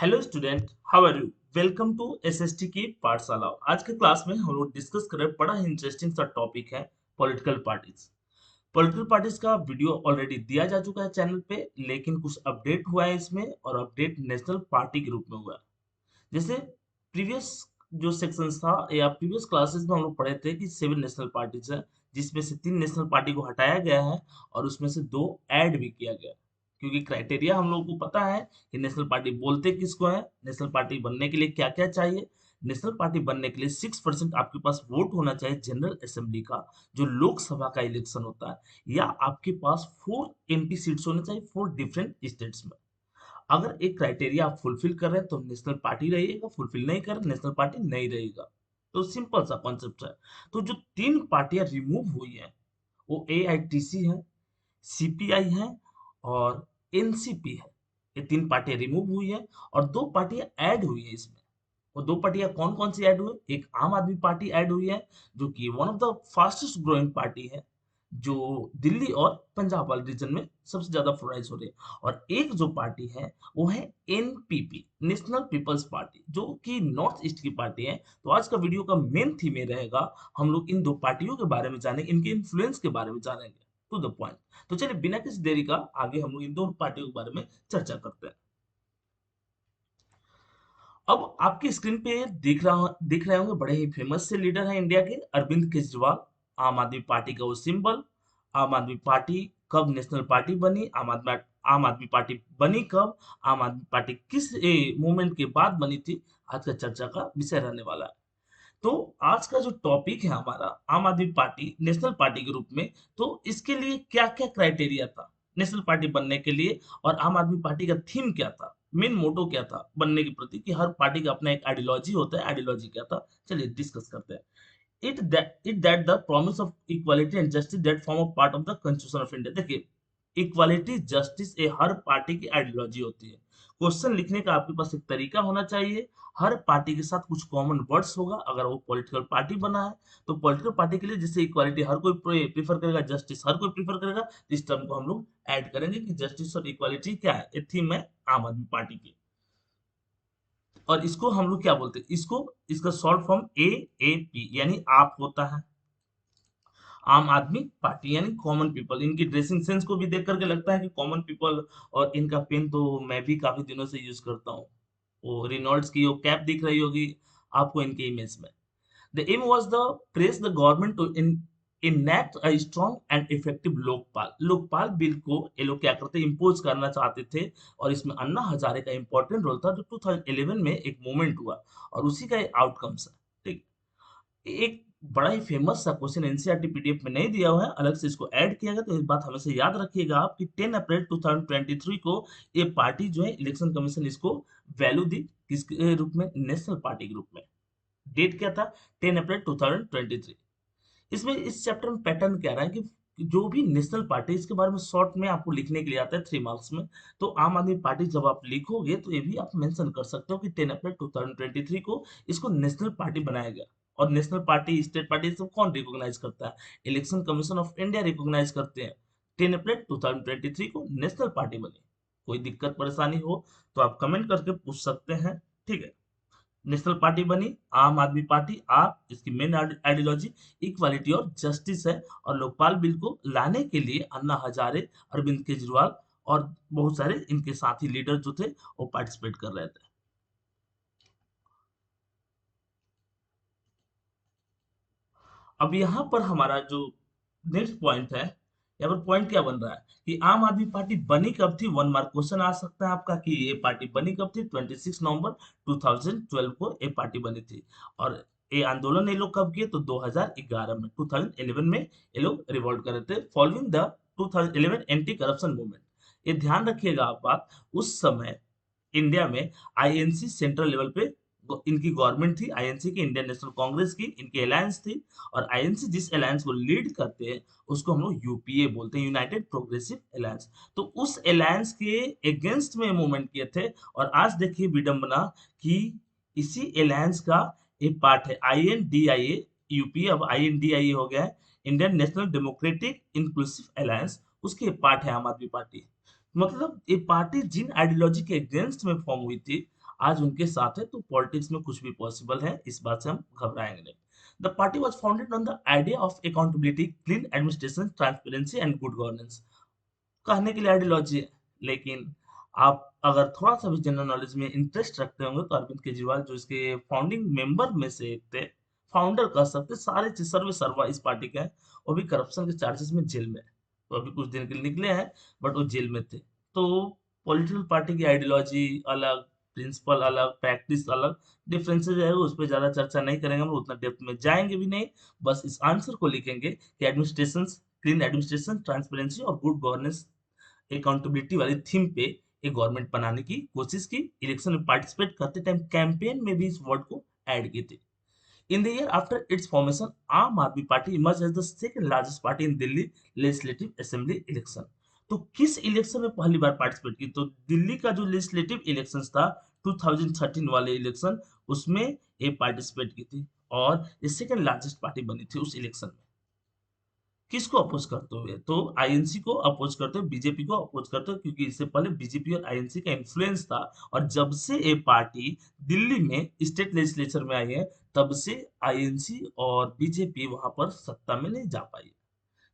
Hello student, how are you? Welcome to SST की पाठशाला। आज के क्लास में हम लोग डिस्कस कर रहे हैं, बड़ा ही इंटरेस्टिंग सा टॉपिक है पॉलिटिकल पार्टीज। पॉलिटिकल पार्टीज का वीडियो ऑलरेडी दिया जा चुका है चैनल पे, लेकिन कुछ अपडेट हुआ है इसमें, और अपडेट नेशनल पार्टी के रूप में हुआ है। जैसे प्रीवियस जो सेक्शंस था या प्रीवियस क्लासेस में हम लोग पढ़े थे कि 7 नेशनल पार्टीज है, जिसमें से 3 नेशनल पार्टी को हटाया गया है और उसमें से 2 ऐड भी किया गया है। क्योंकि क्राइटेरिया हम लोगों को पता है कि नेशनल पार्टी बोलते किसको है, नेशनल पार्टी बनने के लिए क्या क्या चाहिए। नेशनल पार्टी बनने के लिए 6% आपके पास वोट होना चाहिए जनरल असेंबली का, जो लोकसभा का इलेक्शन होता है, या आपके पास 4 एमपी सीट्स होने चाहिए 4 डिफरेंट स्टेट्स में। अगर एक क्राइटेरिया आप फुलफिल कर रहे हैं तो नेशनल पार्टी रहिएगा, फुलफिल नहीं कर रहे नेशनल पार्टी नहीं रहेगा। तो सिंपल सा कॉन्सेप्ट है। तो जो 3 पार्टियां रिमूव हुई हैं वो एआईटीसी है, सीपीआई है और एनसीपी है। ये 3 पार्टियां रिमूव हुई है और 2 पार्टियां ऐड हुई है इसमें। वो 2 पार्टियां कौन कौन सी ऐड हुई? एक आम आदमी पार्टी ऐड हुई है, जो कि one of the fastest growing party है, जो दिल्ली और पंजाब वाले रीजन में सबसे ज्यादा फ्लोराइज हो रही है। और एक जो पार्टी है वो है एनपीपी, नेशनल पीपल्स पार्टी, जो कि नॉर्थ ईस्ट की पार्टी है। तो आज का वीडियो का मेन थीम ये रहेगा, हम लोग इन 2 पार्टियों के बारे में जानेंगे, इनके इन्फ्लुएंस के बारे में जानेंगे। To the point. तो चलिए बिना किसी देरी का आगे हम लोग इन दोनों पार्टियों के बारे में चर्चा करते हैं। अब आपकी स्क्रीन पे दिख रहे होंगे, बड़े ही फेमस से लीडर हैं इंडिया के, अरविंद केजरीवाल। आम आदमी पार्टी का वो सिंबल। आम आदमी पार्टी कब नेशनल पार्टी बनी, आम आदमी पार्टी बनी कब, आम आदमी पार्टी किस मूवमेंट के बाद बनी थी, आज का चर्चा का विषय रहने वाला है। तो आज का जो टॉपिक है हमारा, आम आदमी पार्टी नेशनल पार्टी के रूप में, तो इसके लिए क्या क्या क्राइटेरिया था नेशनल पार्टी बनने के लिए, और आम आदमी पार्टी का थीम क्या था, मेन मोटो क्या था बनने के प्रति, कि हर पार्टी का अपना एक आइडियोलॉजी होता है, आइडियोलॉजी क्या था, चलिए डिस्कस करते हैं। It that the promise of equality and justice that form a part of the constitution of India. देखिए, इक्वालिटी जस्टिस ये हर पार्टी की आइडियोलॉजी होती है। क्वेश्चन लिखने का आपके पास एक तरीका होना चाहिए। हर पार्टी के साथ कुछ कॉमन वर्ड्स होगा अगर वो पॉलिटिकल पार्टी बना है। तो पॉलिटिकल पार्टी के लिए जैसे इक्वालिटी हर कोई प्रीफर करेगा, जस्टिस हर कोई प्रीफर करेगा, तो इस टर्म को हम लोग ऐड करेंगे कि जस्टिस और इक्वालिटी क्या है, ये थीम है आम आदमी पार्टी की। और इसको हम लोग क्या बोलते हैं, इसको इसका शॉर्ट फॉर्म AAP यानी आप होता है। आम आदमी पार्टी यानी कॉमन पीपल। इनकी ड्रेसिंग सेंस को भी देख करके लगता है कि कॉमन पीपल। और इनका पेन तो मैं भी काफी दिनों से यूज करता हूँ। वो रिनॉल्ड्स की वो कैप दिख रही होगी आपको इनके इमेज में। The aim was the press the government to enact a strong and effective Lokpal. Lokpal bill को ये लोग क्या करते इम्पोज करना चाहते थे। और इसमें अन्ना हजारे का इंपॉर्टेंट रोल था, जो 2011 में एक मूवमेंट हुआ और उसी का आउटकम्स है। ठीक। एक बड़ा ही फेमस सा क्वेश्चन एनसीईआरटी पीडीएफ में नहीं दिया हुआ है, अलग से इसको ऐड किया गया, तो इस बात हमेशा याद रखिएगा आप कि 10 अप्रैल 2023 को ये पार्टी जो है, इलेक्शन कमीशन इसको वैल्यू दी किसके रूप में, नेशनल पार्टी के रूप में। डेट क्या था? 10 अप्रैल 2023। इसमें इस चैप्टर में पैटर्न क्या रहा है कि जो भी नेशनल पार्टी, इसके बारे में शॉर्ट में आपको लिखने के लिए आता है 3 मार्क्स में। तो आम आदमी पार्टी जब आप लिखोगे तो ये भी आप मेंशन कर सकते हो कि 10 अप्रैल 2023 को इसको नेशनल पार्टी बनाया गया। और नेशनल पार्टी, स्टेट पार्टी सब कौन रिकॉग्नाइज करता है? Election Commission of India recognise करते हैं। 10 अप्रैल 2023 को नेशनल पार्टी बनी। कोई दिक्कत परेशानी हो तो आप कमेंट करके पूछ सकते हैं। ठीक है। नेशनल पार्टी बनी आम आदमी पार्टी। आप इसकी मेन आइडियोलॉजी इक्वालिटी और जस्टिस है। और लोकपाल बिल को लाने के लिए अन्ना हजारे, अरविंद केजरीवाल और बहुत सारे इनके साथी लीडर जो थे वो पार्टिसिपेट कर रहे थे। अब यहाँ पर हमारा जो नेक्स्ट पॉइंट है, यहाँ पर पॉइंट क्या बन रहा है कि आम आदमी पार्टी बनी कब थी। 1 मार्क क्वेश्चन आ सकता है आपका कि ये पार्टी बनी कब थी। 26 नवंबर 2012 को ये पार्टी बनी थी। और ये आंदोलन ये लोग कब किए? तो 2011 में, 2011 में ये लोग रिवोल्ट कर रहे थे, following the 2011 anti corruption movement. ये ध्यान रखिएगा आप बात, उस समय इंडिया में आईएनसी सेंट्रल लेवल पे इनकी गवर्नमेंट थी, आईएनसी की, इंडियन नेशनल कांग्रेस की इनकी अलायंस थी। और आईएनसी जिस अलायंस को लीड करते हैं उसको हम लोग यूपीए बोलते हैं, यूनाइटेड प्रोग्रेसिव अलायंस। तो उस अलायंस के अगेंस्ट में मूवमेंट किए थे। और आज देखिए विडंबना कि इसी अलायंस का एक पार्ट है आईएनडीआईए। यूपीए अब आईएनडीआईए हो गया है, Indian national democratic inclusive alliance. उसके पार्ट है आम आदमी पार्टी। मतलब ये पार्टी जिन आइडियोलॉजी के अगेंस्ट में फॉर्म हुई थी, आज उनके साथ है, तो पॉलिटिक्स में कुछ भी पॉसिबल है, इस बात से हम घबराएंगे नहीं। The party was founded on the idea of accountability, clean administration, transparency and good governance. कहने के लिए आइडियोलॉजी है, लेकिन आप अगर थोड़ा सा भी जनरल नॉलेज में इंटरेस्ट रखते होंगे तो अरविंद केजरीवाल जो इसके फाउंडिंग मेंबर में से एक थे, फाउंडर कह सकते, सारे सर्वे सर्वा इस पार्टी के हैं, वो भी करप्शन के चार्जेस में जेल में है। तो अभी कुछ दिन के लिए निकले हैं, बट वो जेल में थे। तो पॉलिटिकल पार्टी की आइडियोलॉजी अलग, प्रिंसिपल अलग, प्रैक्टिस अलग, डिफरेंसेस है, उस पर ज्यादा चर्चा नहीं करेंगे, हम लोग उतना डेप्थ में जाएंगे भी नहीं। बस इस आंसर को लिखेंगे कि एडमिनिस्ट्रेशन, क्लीन एडमिनिस्ट्रेशन, ट्रांसपेरेंसी और गुड गवर्नेंस, अकाउंटेबिलिटी वाली थीम पे एक गवर्नमेंट बनाने की कोशिश की। इलेक्शन में पार्टिसिपेट करते टाइम कैंपेन में भी इस वर्ड को ऐड किए थे। In the year after its formation, Aam Aadmi Party emerge as the second largest party in Delhi legislative assembly election. तो किस इलेक्शन में पहली बार पार्टिसिपेट की? तो दिल्ली का जो लेजिस्लेटिव इलेक्शन था 2013 वाले इलेक्शन, उसमें ये पार्टिसिपेट की थी और ये सेकंड लार्जेस्ट पार्टी बनी थी उस इलेक्शन में। किसको अपोज करते हुए? तो आईएनसी को अपोज करते हुए, बीजेपी को अपोज करते हुए, क्योंकि इससे पहले बीजेपी और आईएनसी का इन्फ्लुएंस था। और जब से ये पार्टी दिल्ली में स्टेट लेजिस्लेचर में आई है, तब से आईएनसी और बीजेपी वहां पर सत्ता में नहीं जा पाई।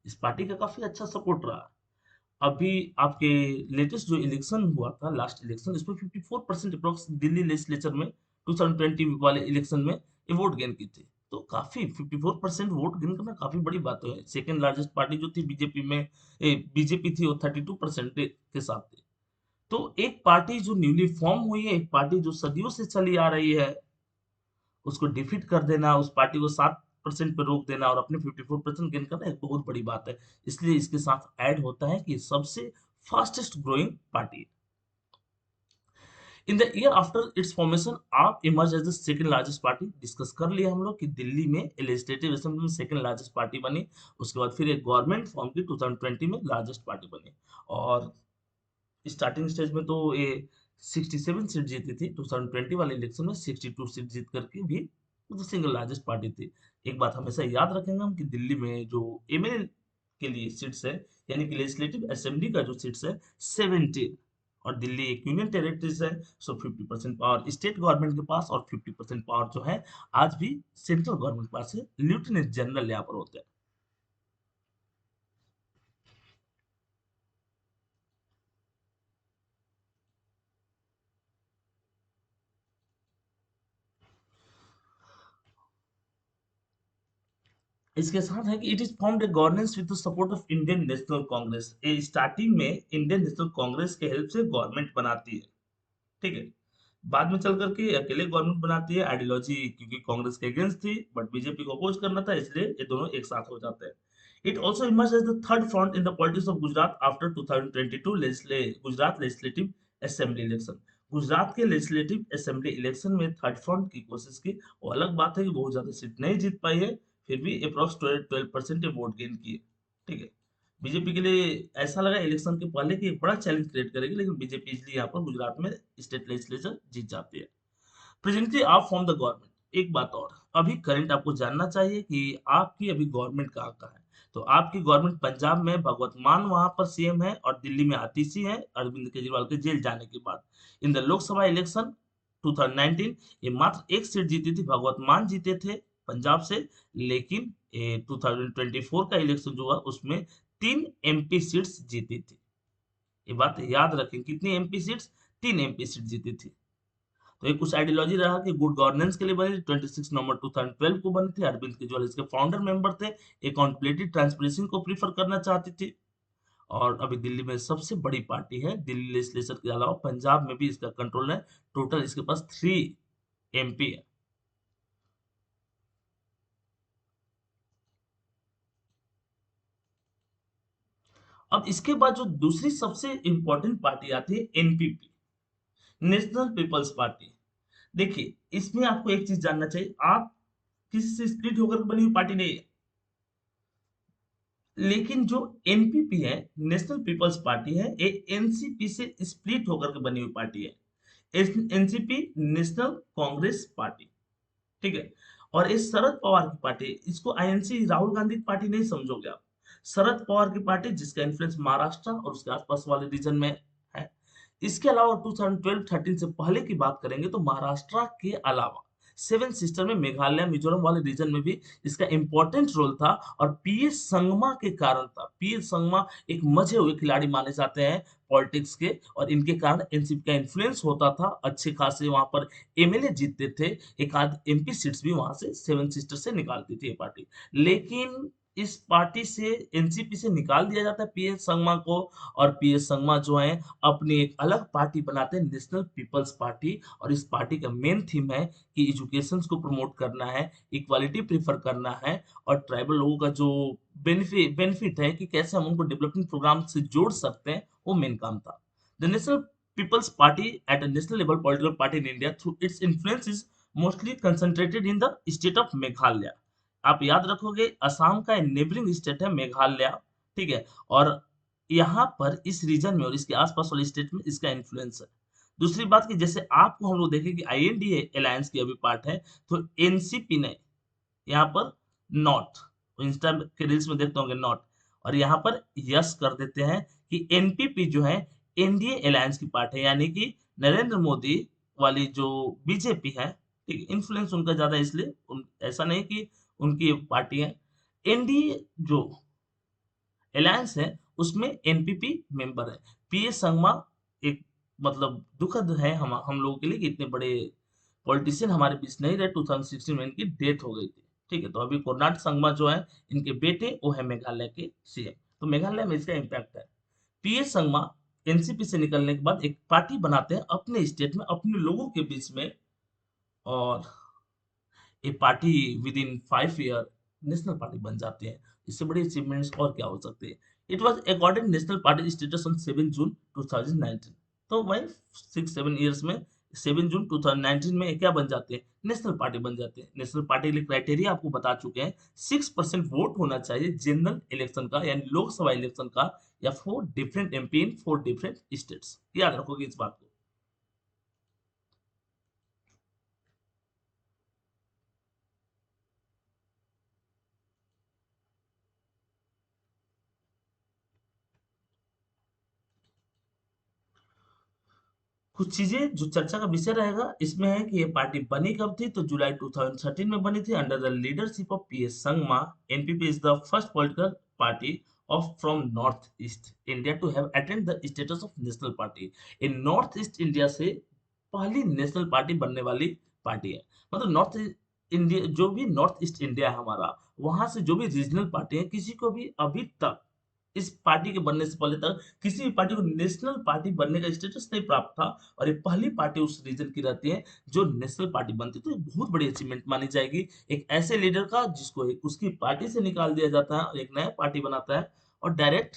इस पार्टी का काफी अच्छा सपोर्ट रहा। अभी आपके लेटेस्ट जो इलेक्शन हुआ था, लास्ट इलेक्शन, इसमें 54% अप्रोक्स दिल्ली लेजिस्लेचर में 2020 वाले इलेक्शन में ये वोट गेन की थी। तो काफी 54% वोट गेन करना काफी बड़ी बात है। सेकंड लार्जेस्ट पार्टी जो थी बीजेपी में, बीजेपी थी, वो 32% के साथ थी। तो एक पार्टी जो न्यूली फॉर्म हुई है, एक पार्टी जो सदियों से चली आ रही है, उसको डिफीट कर देना, उस पार्टी को 7% पे रोक देना और अपने 54% गेन करना एक बहुत बड़ी बात है। इसलिए इसके साथ ऐड होता है कि सबसे fastest growing party. In the year after its formation, AAP emerge as the second largest party. Discuss कर लिया हम लोग कि दिल्ली में लेजिस्लेटिव असेंबली में सेकंड लार्जेस्ट पार्टी बनी। उसके बाद फिर एक गवर्नमेंट फॉर्म की, 2020 में लार्जेस्ट पार्टी बनी। और स्टार्टिंग स्टेज में तो ये 67 सीट जीती थी, 2020 वाले इलेक्शन में 62 सीट जीत करके भी तो सिंगल लार्जेस्ट पार्टी थी। एक बात हमेशा याद रखेंगे हम कि दिल्ली में जो एमएलए के लिए सीट्स है, यानी कि लेजिस्लेटिव असेंबली का जो सीट्स है 70, और दिल्ली एक यूनियन टेरिटरीज है, सो 50% पावर स्टेट गवर्नमेंट के पास और 50% पावर जो है आज भी सेंट्रल गवर्नमेंट के पास है। लेफ्टिनेंट जनरल यहाँ पर होते हैं। इसके साथ है कि it is formed A governance with the support of Indian national Congress. ये स्टार्टिंग में इंडियन नेशनल कांग्रेस के हेल्प से गवर्नमेंट बनाती है, ठीक है। बाद में चल करके अकेले गवर्नमेंट बनाती है, आइडियोलॉजी क्योंकि कांग्रेस के अगेंस्ट थी, बट बीजेपी को अपोज करना था, इसलिए ये दोनों एक साथ हो जाते हैं। It also emerge as the third front in the politics of Gujarat after 2022 Gujarat legislative assembly election. Gujarat के लेजिस्लेटिव असेंबली इलेक्शन में थर्ड फ्रंट की कोशिश की। वो अलग बात है कि बहुत ज्यादा सीट नहीं जीत पाई है, फिर भी अप्रॉक्स 12% वोट गेन किए, ठीक है। बीजेपी के लिए ऐसा लगा इलेक्शन के पहले कि एक बड़ा चैलेंज क्रिएट करेगी, लेकिन बीजेपी इसलिए यहाँ पर गुजरात में स्टेट लेजिस्लेचर जीत जाती है। प्रेजेंटली आप फ्रॉम द गवर्नमेंट। एक बात और, अभी करंट आपको जानना चाहिए कि आपकी अभी गवर्नमेंट कहाँ का है। तो आपकी गवर्नमेंट पंजाब में भगवत मान वहां पर सीएम है, और दिल्ली में आतिशी है अरविंद केजरीवाल के जेल जाने के बाद। इन द लोकसभा इलेक्शन 2019, ये मात्र एक सीट जीती थी, भगवत मान जीते थे पंजाब से। लेकिन 2024 का इलेक्शन जो हुआ उसमें 3 एमपी सीट्स जीती थी। ये बात याद रखें, कितनी एमपी सीट्स? 3 एमपी सीट जीती थी। तो ये कुछ आइडियोलॉजी रहा कि गुड गवर्नेंस के लिए बनी थी, 26 नवंबर 2012 को बनी थी। अरविंद केजरीवाल इसके फाउंडर मेंबर थे। अकाउंटेबिलिटी, ट्रांसपेरेंसी को प्रीफर करना चाहती थी। और अभी दिल्ली में सबसे बड़ी पार्टी है, दिल्ली लेजिस्लेचर के अलावा पंजाब में भी इसका कंट्रोल है। टोटल इसके पास 3 एमपी है। अब इसके बाद जो दूसरी सबसे इंपॉर्टेंट पार्टी आती है, एनपीपी, नेशनल पीपल्स पार्टी। देखिए, इसमें आपको एक चीज जानना चाहिए, आप किसी से स्प्लिट होकर बनी हुई पार्टी नहीं है। लेकिन जो एनपीपी है, नेशनल पीपल्स पार्टी है, ये एनसीपी से स्प्लिट होकर के बनी हुई पार्टी है। एनसीपी नेशनल कांग्रेस पार्टी, ठीक है। और ये शरद पवार की पार्टी है। इसको आईएनसी राहुल गांधी की पार्टी नहीं समझोगे आप। शरद पवार की पार्टी, जिसका इन्फ्लुएंस महाराष्ट्र और उसके आसपास वाले रीजन में है। इसके अलावा 2012-13 से पहले की बात करेंगे तो महाराष्ट्र के अलावा सेवन सिस्टर में मेघालय मिजोरम वाले रीजन में भी इसका इंपॉर्टेंट रोल था। और पीएस संगमा के कारण था। पीएस संगमा एक मजे हुए खिलाड़ी माने जाते हैं पॉलिटिक्स के, और इनके कारण एनसीपी का इन्फ्लुएंस होता था। अच्छे खासे वहां पर एमएलए जीतते थे। एक आध एमपी सीट्स भी वहां से सेवन सिस्टर से निकालती थी ये पार्टी। लेकिन इस पार्टी से एनसीपी से निकाल दिया जाता है पीएस संगमा को। और पीएस संगमा जो है अपनी एक अलग पार्टी बनाते हैं, नेशनल पीपल्स पार्टी। और इस पार्टी का मेन थीम है कि एजुकेशन को प्रमोट करना है, इक्वालिटी प्रीफर करना है, और ट्राइबल लोगों का जो बेनिफिट है कि कैसे हम उनको डेवलपमेंट प्रोग्राम से जोड़ सकते हैं, वो मेन काम था। The National People's Party at a national level political party in India through its influence is mostly concentrated in the state of Meghalaya. आप याद रखोगे असम का नेबरिंग स्टेट है मेघालय, ठीक है। और यहाँ पर इस रीजन में और इसके आसपास वाले स्टेट में इसका इन्फ्लुएंस है। दूसरी बात कि जैसे आपको हम लोग देखें कि आईएनडीए अलायंस की अभी पार्ट है, तो एनसीपी ने यहाँ पर नॉट, इंस्टा के रील्स में देखते होंगे नॉट, और यहाँ पर यस कर देते हैं कि एनपीपी जो है एनडीए अलायंस की पार्ट है, यानी कि नरेंद्र मोदी वाली जो बीजेपी है, ठीक है। इन्फ्लुएंस उनका ज्यादा इसलिए ऐसा नहीं कि उनकी पार्टी है। एनडीए जो अलायंस है उसमें एनपीपी मेंबर है। पीएस संगमा एक मतलब दुखद है हम लोगों के लिए कि इतने बड़े पॉलिटिशियन हमारे बीच नहीं रहे। 2016 में इनकी डेथ हो गई थी, ठीक है। तो अभी कोर्नाट संगमा जो है इनके बेटे, वो है मेघालय के सीएम। तो मेघालय में इसका इम्पैक्ट है। पीएस संगमा एनसीपी से निकलने के बाद एक पार्टी बनाते हैं अपने स्टेट में अपने लोगों के बीच में, और ये party with in 5 year national party बन जाती है। इससे बड़ी अचीवमेंट्स और क्या हो सकती है। It was according national party status on 7 जून 2019। तो वही 6-7 ईयर्स में 7 जून 2019 में ये क्या बन जाते हैं, नेशनल पार्टी बन जाते हैं। नेशनल पार्टी के लिए क्राइटेरिया आपको बता चुके हैं। 6% वोट होना चाहिए जनरल इलेक्शन का, यानी लोकसभा इलेक्शन का, या 4 डिफरेंट एमपी इन 4 डिफरेंट स्टेट्स। याद रखोगे इस बात को। कुछ चीजें जो चर्चा का विषय रहेगा इसमें है कि ये पार्टी बनी कब थी, तो जुलाई 2013 में बनी थी under the leadership of PS Sangma. NPP is the first political party of from North East India to have attend the status of national party. इन नॉर्थ ईस्ट इंडिया से पहली नेशनल पार्टी बनने वाली पार्टी है। मतलब नॉर्थ इंडिया, जो भी north East India है हमारा, वहां से जो भी रीजनल पार्टी है, किसी को भी अभी तक इस पार्टी के बनने से पहले तक किसी भी पार्टी को नेशनल पार्टी बनने का स्टेटस नहीं प्राप्त था। और ये पहली पार्टी उस रीजन की रहती है जो नेशनल पार्टी बनती है। तो ये बहुत बड़ी अचीवमेंट मानी जाएगी एक ऐसे लीडर का जिसको एक उसकी पार्टी से निकाल दिया जाता है और एक नया पार्टी बनाता है, और डायरेक्ट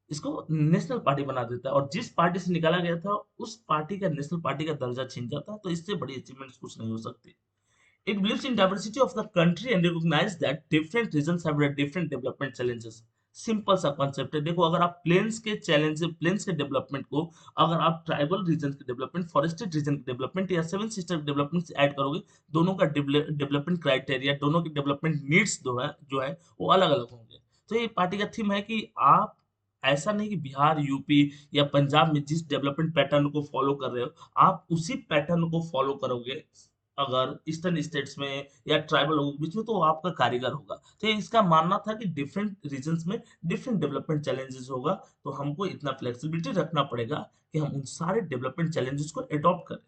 इसको नेशनल पार्टी बना देता है, और जिस पार्टी से निकाला गया था उस पार्टी का नेशनल पार्टी का दर्जा छीन जाता है। तो इससे बड़ी अचीवमेंट कुछ नहीं हो सकती। It believes in diversity of the country and recognize that different regions have their different development challenges. Simple सा कॉन्सेप्ट है। देखो, अगर आप प्लेन्स के चैलेंज, प्लेन्स के डेवलपमेंट को अगर आप ट्राइबल रीजन के डेवलपमेंट, फॉरेस्टेड रीजन के डेवलपमेंट या सेवन सिस्टर डेवलपमेंट से ऐड करोगे, दोनों का डेवलपमेंट क्राइटेरिया, दोनों की डेवलपमेंट नीड्स जो है वो अलग अलग होंगे। तो ये पार्टी का थीम है कि आप ऐसा नहीं कि बिहार, यूपी या पंजाब में जिस डेवलपमेंट पैटर्न को फॉलो कर रहे हो, आप उसी पैटर्न को फॉलो करोगे अगर ईस्टर्न स्टेट्स में या ट्राइबल लोगों के बीच में, तो वो आपका कारीगर होगा। तो ये इसका मानना था कि डिफरेंट रीजन्स में डिफरेंट डेवलपमेंट चैलेंजेस होगा, तो हमको इतना फ्लेक्सिबिलिटी रखना पड़ेगा कि हम उन सारे डेवलपमेंट चैलेंजेस को अडॉप्ट करें।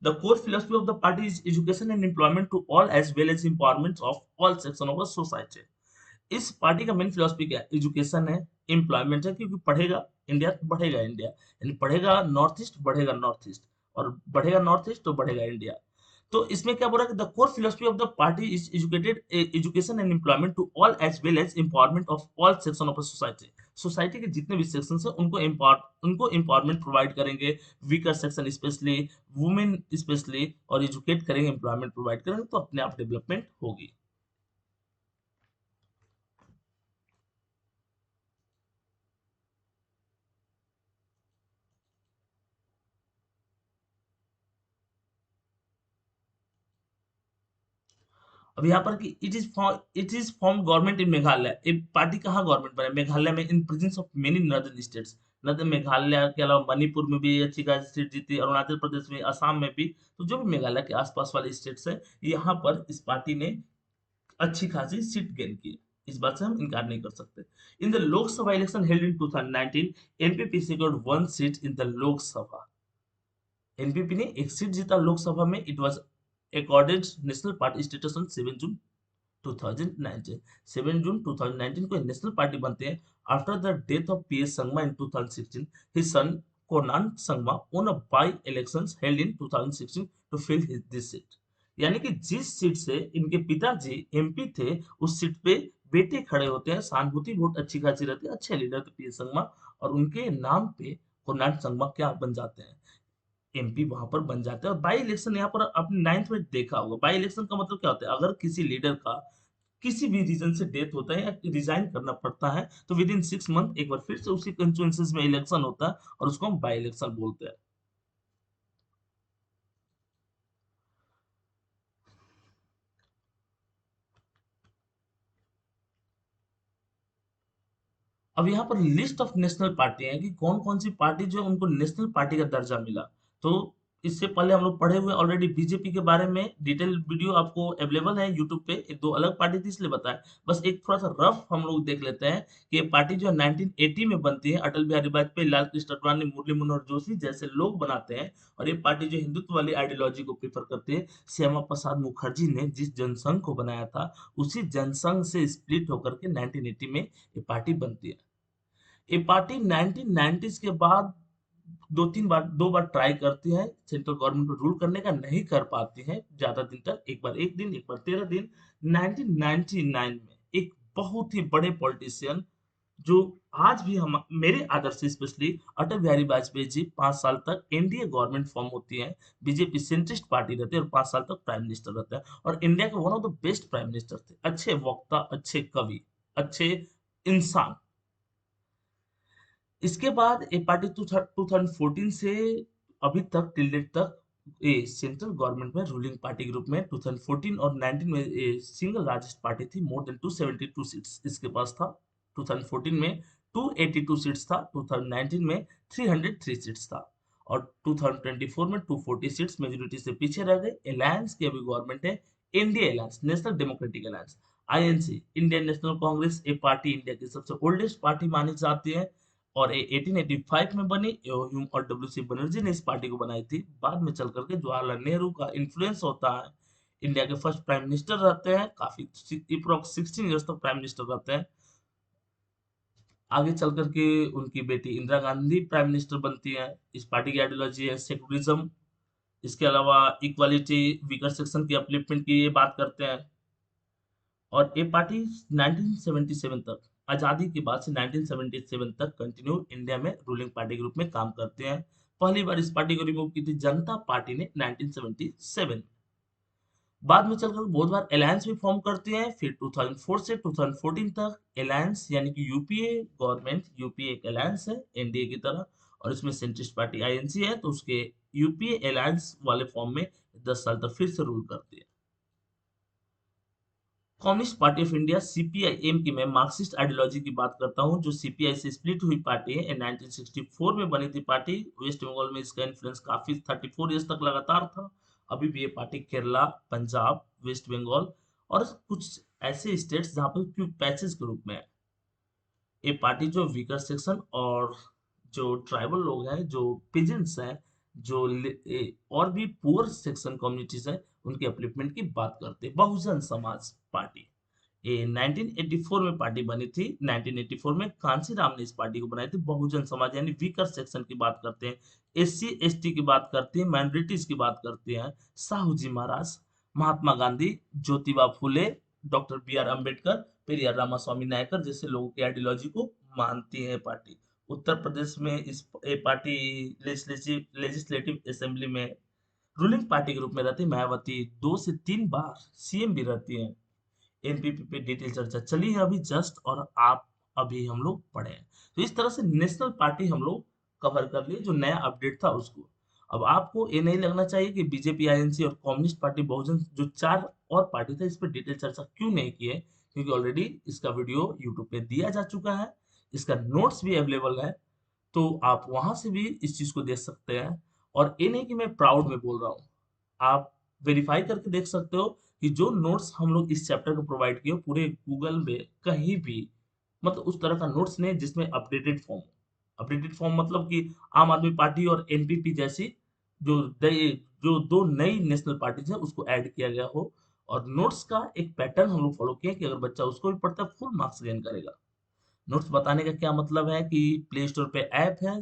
The core philosophy of the party is education and employment to all as well as empowerment of all section of society. इस पार्टी का मेन फिलोसफी क्या है? एजुकेशन है, एम्प्लॉयमेंट है, क्योंकि पढ़ेगा इंडिया तो बढ़ेगा इंडिया, यानी पढ़ेगा नॉर्थ ईस्ट बढ़ेगा नॉर्थ ईस्ट, और बढ़ेगा नॉर्थ ईस्ट तो बढ़ेगा इंडिया। तो इसमें क्या बोला कि the core philosophy of the party is education and employment to all as well as empowerment of all section of society. Society के जितने भी सेक्शन है उनको एम्पावरमेंट प्रोवाइड करेंगे, weaker section specially, women specially, और एजुकेट करेंगे, employment provide करेंगे, तो अपने आप डेवलपमेंट होगी। अब यहाँ पर कि it is form government in Meghalaya. ये पार्टी कहाँ गवर्नमेंट बने? मेघालय में, in presence of many northern states. न तो मेघालय के अलावा मणिपुर में भी अच्छी खासी सीट जीती, अरुणाचल प्रदेश में, असम में भी। तो जो भी मेघालय के आसपास वाले स्टेट्स है, यहाँ पर इस पार्टी ने अच्छी खासी सीट गेन की। इस बात से हम इनकार नहीं कर सकते। In the Lok Sabha election held in 2019, NPP secured one seat in the लोक सभा। एनपीपी ने एक सीट जीता लोकसभा में। It was accorded national party status on 7 जून 2019। 7 जून 2019 को नेशनल पार्टी बनते हैं। After the death of PS Sangma in 2016, his son Connon Sangma won a by elections held in 2016 to fill this seat। यानी कि जिस सीट से इनके पिताजी एमपी थे, उस सीट पे बेटे खड़े होते हैं। सहानुभूति बहुत अच्छी खासी रहती है। अच्छे लीडर थे पीएस संगमा, और उनके नाम पे कोनान संगमा क्या बन जाते हैं, एमपी वहां पर बन जाते हैं। और बाई इलेक्शन यहाँ पर आपने नाइन्थ में देखा होगा, बाई इलेक्शन का मतलब क्या होता है, अगर किसी लीडर का किसी भी रीजन से डेथ होता है या रिजाइन करना पड़ता है, तो विद इन 6 मंथ एक बार फिर से उसी कंस्टिट्यूएंसीज में इलेक्शन होता है, और उसको हम बाई इलेक्शन बोलते हैं। अब यहाँ पर लिस्ट ऑफ नेशनल पार्टी है कि कौन कौन सी पार्टी जो है उनको नेशनल पार्टी का दर्जा मिला। तो इससे पहले हम लोग पढ़े हुए ऑलरेडी बीजेपी के बारे में, डिटेल वीडियो आपको अवेलेबल है यूट्यूब पे। एक दो अलग पार्टी थी इसलिए बताया, बस एक थोड़ा सा रफ हम लोग देख लेते हैं कि ये पार्टी जो है 1980 में बनती है। अटल बिहारी वाजपेयी, लाल कृष्ण आडवाणी, मुरली मनोहर जोशी जैसे लोग बनाते हैं। और ये पार्टी जो हिंदुत्व वाली आइडियोलॉजी को प्रेफर करती है। श्यामा प्रसाद मुखर्जी ने जिस जनसंघ को बनाया था, उसी जनसंघ से स्प्लिट होकर के 1980 में ये पार्टी बनती है। ये पार्टी 1990s के बाद दो बार ट्राई करती है सेंट्रल गवर्नमेंट को रूल करने का, नहीं कर पाती है ज्यादा दिन तक। एक बार एक दिन, एक बार 13 दिन। 1999 में एक बहुत ही बड़े पॉलिटिशियन, जो आज भी हम मेरे आदर से स्पेशली अटल बिहारी वाजपेयी जी, 5 साल तक एनडीए गवर्नमेंट फॉर्म होती है, बीजेपी सेंट्रिस्ट पार्टी रहती है, और 5 साल तक प्राइम मिनिस्टर रहता है, और इंडिया के one of the best prime minister थे। अच्छे वक्ता, अच्छे कवि, अच्छे इंसान। इसके बाद ये पार्टी 2014 से अभी तक टिल डेट तक ये सेंट्रल गवर्नमेंट में रूलिंग पार्टी के रूप में। 2014 और 19 में ये सिंगल लार्जेस्ट पार्टी थी, मोर देन 272 सीट्स इसके पास था। 2014 में 282 सीट्स था, 2019 में 303 सीट्स था, और 2024 में 240 सीट्स मेजोरिटी से पीछे रह गए। अलायंस की अभी गवर्नमेंट है, India alliance, national democratic alliance, INC, Indian national Congress. ये पार्टी इंडिया की सबसे ओल्डेस्ट पार्टी मानी जाती है, और ये 1885 में बनी। ह्यूम और डब्ल्यू सी बनर्जी ने इस पार्टी को बनाई थी। बाद में चल करके जवाहरलाल नेहरू का इन्फ्लुएंस होता है। इंडिया के फर्स्ट प्राइम मिनिस्टर रहते हैं, काफी अप्रोक्स 16 ईयर्स तक प्राइम मिनिस्टर रहते हैं। आगे चल करके उनकी बेटी इंदिरा गांधी प्राइम मिनिस्टर बनती है। इस पार्टी की आइडियोलॉजी है सेकुलरिज्म। इसके अलावा इक्वालिटी, वीकर सेक्शन की अपलिफ्टमेंट की ये बात करते हैं। और ये पार्टी 1977 तक, आजादी के बाद से 1977 तक कंटिन्यू इंडिया में रूलिंग पार्टी के रूप में काम करते हैं। पहली बार इस पार्टी को रिमूव की थी जनता पार्टी ने 1977। बाद में चलकर बहुत बार अलायंस भी फॉर्म करते हैं। फिर 2004 से 2014 तक अलायंस, यानी कि यूपीए गवर्नमेंट, यूपीए एक अलायंस है एनडीए की तरह, और इसमें सेंट्रिस्ट पार्टी आईएनसी है, तो उसके यूपीए अलायंस वाले फॉर्म में 10 साल तक फिर से रूल करती है। Communist Party of India, CPI M की मैं मार्क्सिस्ट आइडियोलॉजी की बात करता हूँ, जो सीपीआई से स्प्लिट हुई पार्टी है। 1964 में बनी थी पार्टी। वेस्ट बंगाल में इसका इन्फ्लुएंस काफी 34 ईयर्स तक लगातार था। अभी भी ये पार्टी केरला, पंजाब, वेस्ट बंगाल और कुछ ऐसे स्टेट्स जहाँ पर क्यों पैचेस के रूप में है। ये पार्टी जो वीकर सेक्शन और जो ट्राइबल लोग हैं, जो पिजेंट्स हैं, जो और भी पुअर सेक्शन कम्युनिटीज हैं, उनके अपलिफ्टमेंट की बात करते हैं। बहुजन समाज पार्टी, ये 1984 में पार्टी बनी थी। 1984 में कांसी राम ने इस पार्टी को बनाई थी। बहुजन समाज यानी वीकर सेक्शन की बात करते हैं, एससी एसटी की बात करते हैं, माइनॉरिटीज की बात करते हैं, Sahu ji Maharaj, Mahatma Gandhi, Jyotiba Phule, doctor B R Ambedkar, Periyar Ramasamy Naicker जैसे लोगों की आइडियोलॉजी को मानती है पार्टी। उत्तर प्रदेश में इस ये पार्टी लेजिस्लेटिव असेंबली में रूलिंग पार्टी के रूप में रहती है। मायावती 2 से 3 बार सीएम भी रहती है। एनपीपी पे डिटेल चर्चा चली है अभी जस्ट, और आप अभी हम लोग पढ़े हैं। तो इस तरह से नेशनल पार्टी हम लोग कवर कर लिए, जो नया अपडेट था उसको। अब आपको ये नहीं लगना चाहिए कि बीजेपी, आईएनसी और कम्युनिस्ट पार्टी, बहुजन, जो 4 और पार्टी था, इस पर डिटेल चर्चा क्यों नहीं की है, क्योंकि ऑलरेडी इसका वीडियो यूट्यूब पे दिया जा चुका है। इसका नोट्स भी अवेलेबल है। तो आप वहां से भी इस चीज को देख सकते हैं। और ये नहीं कि मैं प्राउड में बोल रहा हूँ, आप वेरीफाई करके देख सकते हो कि जो नोट्स हम लोग इस चैप्टर को प्रोवाइड किए पूरे गूगल में कहीं भी मतलब उस तरह का नोट्स नहीं जिसमें अपडेटेड फॉर्म। अपडेटेड फॉर्म मतलब कि आम आदमी पार्टी और एनपीपी जैसी जो जो दो नई नेशनल पार्टीज है उसको ऐड किया गया हो। और नोट्स का एक पैटर्न हम लोग फॉलो किए कि अगर बच्चा उसको भी पढ़ता है फुल मार्क्स गेन करेगा। नोट्स बताने का क्या मतलब है कि प्ले स्टोर पे ऐप है,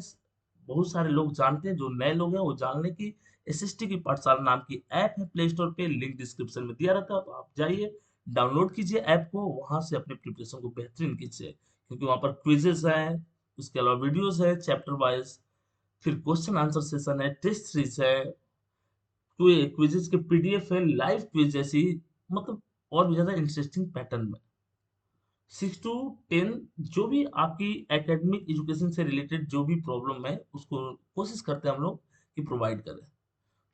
बहुत सारे लोग जानते हैं, जो नए लोग हैं वो जान लें कि एसएसटी की पाठशाला नाम की ऐप है प्ले स्टोर पे, लिंक डिस्क्रिप्शन में दिया रहता है, तो आप जाइए डाउनलोड कीजिए ऐप को, वहां से अपने प्रिपरेशन को बेहतरीन कीजिए क्योंकि वहां पर क्विजेस हैं, उसके अलावा वीडियोस है चैप्टर वाइज, फिर क्वेश्चन आंसर सेशन है, टेस्ट सीरीज है, क्विजेस के पीडीएफ है, लाइव क्विज जैसी मतलब और भी ज्यादा इंटरेस्टिंग पैटर्न में 6 to 10 जो भी आपकी एकेडमिक एजुकेशन से रिलेटेड जो भी प्रॉब्लम है उसको कोशिश करते हैं हम लोग कि प्रोवाइड करें।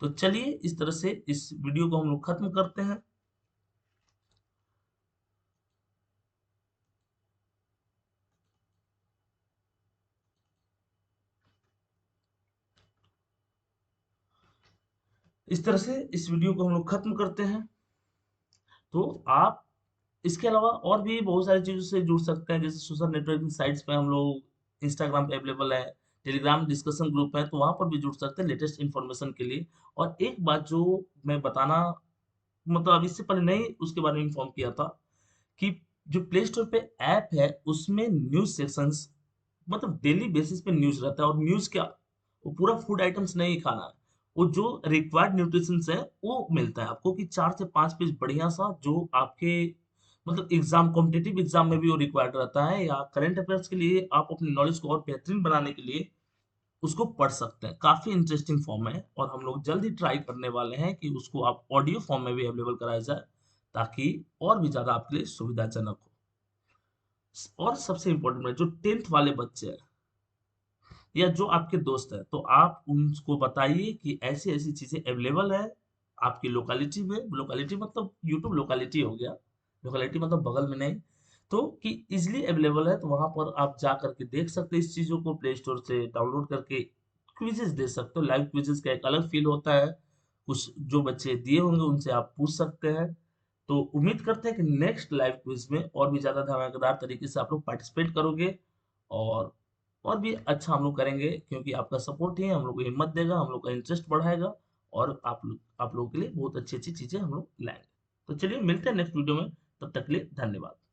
तो चलिए इस तरह से इस वीडियो को हम लोग खत्म करते हैं। इस तरह से इस वीडियो को हम लोग खत्म करते हैं। तो आप इसके अलावा और भी बहुत सारी चीजों से जुड़ सकते हैं, जैसे सोशल नेटवर्किंग साइट्स पे हम लोग इंस्टाग्राम पे अवेलेबल है, टेलीग्राम डिस्कशन ग्रुप है, तो वहां पर भी जुड़ सकते हैं लेटेस्ट इन्फॉर्मेशन के लिए। और एक बात जो मैं बताना मतलब अब इससे पहले नहीं उसके बारे में इन्फॉर्म किया था कि जो प्ले स्टोर पे ऐप है उसमें न्यूज सेक्शंस मतलब डेली बेसिस पे न्यूज रहता है। और न्यूज क्या, वो पूरा फूड आइटम्स नहीं खाना है, वो जो रिक्वायर्ड न्यूट्रिशन है वो मिलता है आपको कि 4 से 5 पेज बढ़िया सा जो आपके मतलब एग्जाम कॉम्पिटेटिव एग्जाम में भी वो रिक्वायर्ड रहता है, या करंट अफेयर्स के लिए आप अपनी नॉलेज को और बेहतरीन बनाने के लिए उसको पढ़ सकते हैं। काफी इंटरेस्टिंग फॉर्म है और हम लोग जल्द ही ट्राई करने वाले हैं कि उसको आप ऑडियो फॉर्म में भी अवेलेबल कराया जाए ताकि और भी ज्यादा आपके लिए सुविधाजनक हो। और सबसे इम्पोर्टेंट है जो 10th वाले बच्चे हैं या जो आपके दोस्त हैं, तो आप उनको बताइए कि ऐसी ऐसी चीजें अवेलेबल है आपकी लोकेलिटी में। लोकेलिटी मतलब यूट्यूब लोकेलिटी हो गया, लोकेलिटी मतलब बगल में नहीं, तो कि इजिली अवेलेबल है, तो वहां पर आप जा करके देख सकते हैं इस चीजों को, प्ले स्टोर से डाउनलोड करके क्विजेस दे सकते हो। लाइव क्विजेस का एक अलग फील होता है, कुछ जो बच्चे दिए होंगे उनसे आप पूछ सकते हैं। तो उम्मीद करते हैं कि नेक्स्ट लाइव क्विज में और भी ज्यादा धमाकेदार तरीके से आप लोग पार्टिसिपेट करोगे और और भी अच्छा हम लोग करेंगे क्योंकि आपका सपोर्ट ही हम लोग को हिम्मत देगा, हम लोग का इंटरेस्ट बढ़ाएगा और आप लोगों के लिए बहुत अच्छी अच्छी चीजें हम लोग लाएंगे। तो चलिए मिलते हैं नेक्स्ट वीडियो में, तब तक के लिए धन्यवाद।